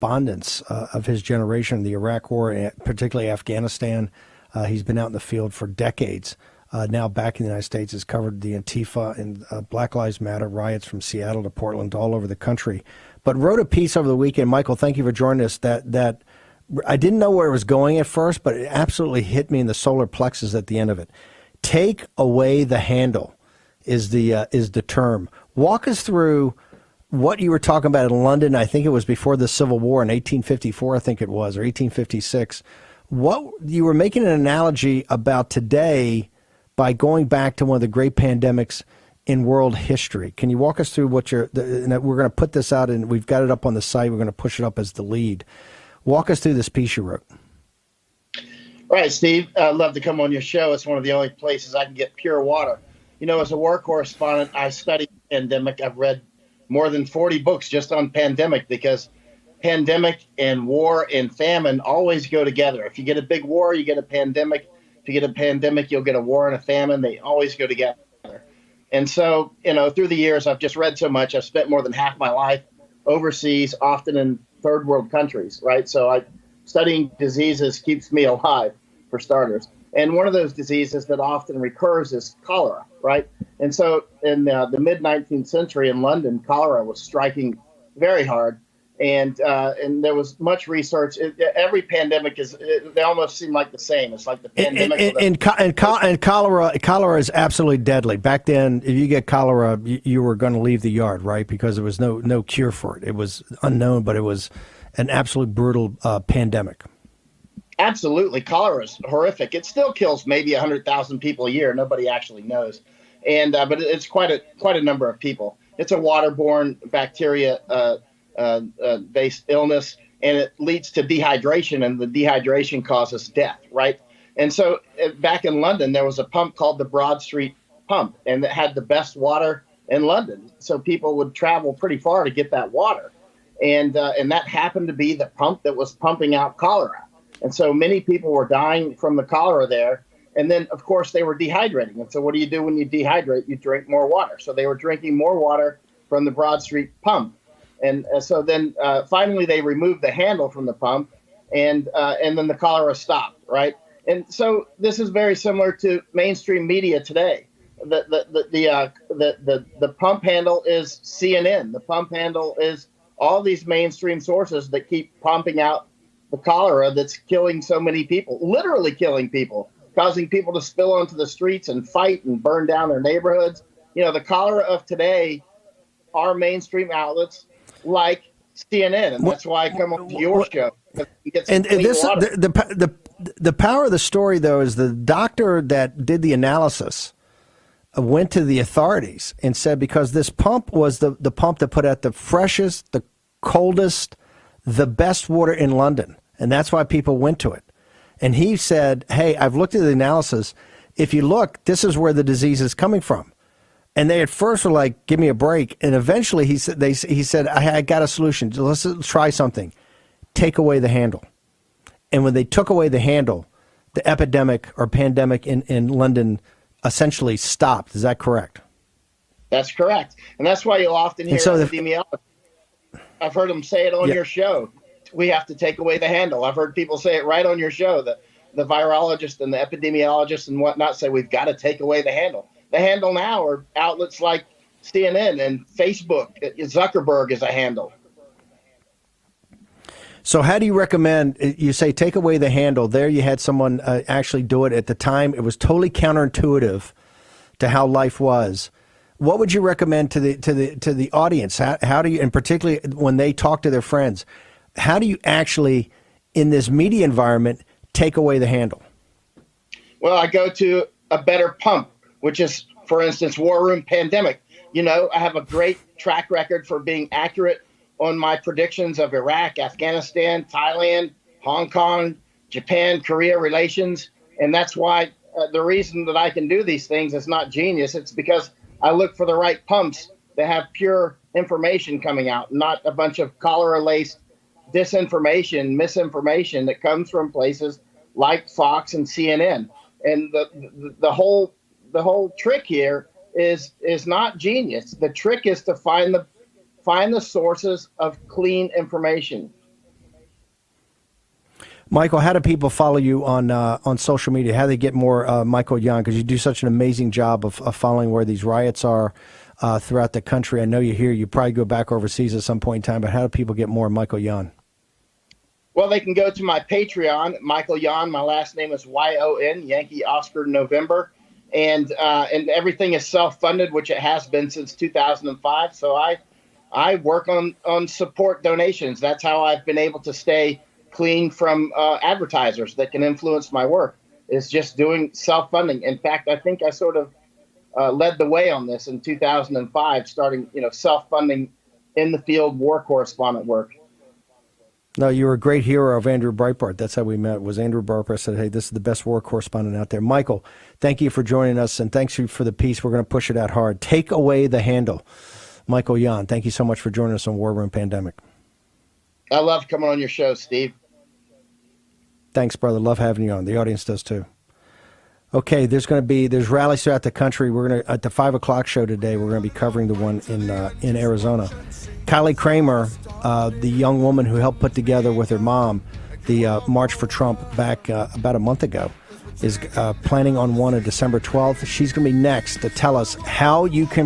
correspondence of his generation, the Iraq War, particularly Afghanistan. He's been out in the field for decades. Now back in the United States, has covered the Antifa and Black Lives Matter riots from Seattle to Portland, all over the country. But wrote a piece over the weekend. Michael, thank you for joining us. That I didn't know where it was going at first, but it absolutely hit me in the solar plexus at the end of it. Take away the handle is the term. Walk us through what you were talking about in London. I think it was before the Civil War in 1854, I think it was, or 1856. What you were making an analogy about today by going back to one of the great pandemics in world history. Can you walk us through what we're going to put this out, and we've got it up on the site. We're going to push it up as the lead. Walk us through this piece you wrote. Right, Steve. I'd love to come on your show. It's one of the only places I can get pure water. You know, as a war correspondent, I study pandemic. I've read more than 40 books just on pandemic, because pandemic and war and famine always go together. If you get a big war, you get a pandemic. If you get a pandemic, you'll get a war and a famine. They always go together. And so, you know, through the years, I've just read so much. I've spent more than half my life overseas, often in third world countries, right? So studying diseases keeps me alive, for starters. And one of those diseases that often recurs is cholera, right? And so in the mid-19th century in London, cholera was striking very hard. And there was much research. Every pandemic they almost seem like the same. It's like the pandemic. And cholera is absolutely deadly. Back then, if you get cholera, you were going to leave the yard, right? Because there was no cure for it. It was unknown, but it was an absolute brutal pandemic. Absolutely. Cholera is horrific. It still kills maybe 100,000 people a year. Nobody actually knows. And but it's quite a number of people. It's a waterborne bacteria based illness, and it leads to dehydration, and the dehydration causes death, right? And so back in London, there was a pump called the Broad Street Pump, and it had the best water in London. So people would travel pretty far to get that water. And that happened to be the pump that was pumping out cholera. And so many people were dying from the cholera there. And then, of course, they were dehydrating. And so what do you do when you dehydrate? You drink more water. So they were drinking more water from the Broad Street Pump. And so then finally they removed the handle from the pump, and then the cholera stopped, right? And so this is very similar to mainstream media today. The pump handle is CNN. The pump handle is all these mainstream sources that keep pumping out the cholera that's killing so many people, literally killing people, causing people to spill onto the streets and fight and burn down their neighborhoods. You know, the cholera of today are mainstream outlets like CNN, and that's why I come on to your show. And this the power of the story, though, is the doctor that did the analysis went to the authorities and said, because this pump was the pump that put out the freshest, the coldest, the best water in London, and that's why people went to it. And he said, hey, I've looked at the analysis. If you look, this is where the disease is coming from. And they at first were like, give me a break. And eventually he said, I got a solution. Let's try something. Take away the handle. And when they took away the handle, the epidemic or pandemic in London essentially stopped. Is that correct? That's correct. And that's why you'll often hear epidemiologists. I've heard them say it on your show. We have to take away the handle. I've heard people say it right on your show. The virologist and the epidemiologist and whatnot say we've got to take away the handle. The handle now are outlets like CNN and Facebook. Zuckerberg is a handle. So how do you recommend, you say take away the handle. There you had someone actually do it at the time. It was totally counterintuitive to how life was. What would you recommend to the audience? How do you, and particularly when they talk to their friends, how do you actually, in this media environment, take away the handle? Well, I go to a better pump, which is, for instance, War Room Pandemic. You know, I have a great track record for being accurate on my predictions of Iraq, Afghanistan, Thailand, Hong Kong, Japan, Korea relations. And that's why the reason that I can do these things is not genius. It's because I look for the right pumps that have pure information coming out, not a bunch of cholera-laced disinformation, misinformation that comes from places like Fox and CNN. And the whole trick here is not genius. The trick is to find the sources of clean information. Michael, how do people follow you on social media? How do they get more Michael Yon? Because you do such an amazing job of following where these riots are throughout the country. I know you're here. You probably go back overseas at some point in time, but how do people get more Michael Yon? Well, they can go to my Patreon, Michael Yon. My last name is Y-O-N, Yankee Oscar November. And everything is self-funded, which it has been since 2005. So I work on support donations. That's how I've been able to stay clean from advertisers that can influence my work, is just doing self-funding. In fact, I think I sort of led the way on this in 2005, starting self-funding in the field war correspondent work. No, you were a great hero of Andrew Breitbart. That's how we met. Was Andrew Breitbart said, "Hey, this is the best war correspondent out there." Michael, thank you for joining us, and thanks for the piece. We're going to push it out hard. Take away the handle. Michael Yon, thank you so much for joining us on War Room Pandemic. I love coming on your show, Steve. Thanks, brother. Love having you on. The audience does too. Okay, there's rallies throughout the country. We're going to at the 5 o'clock show today. We're going to be covering the one in Arizona. Kylie Kramer, the young woman who helped put together with her mom the March for Trump back about a month ago, is planning on one on December 12th. She's going to be next to tell us how you can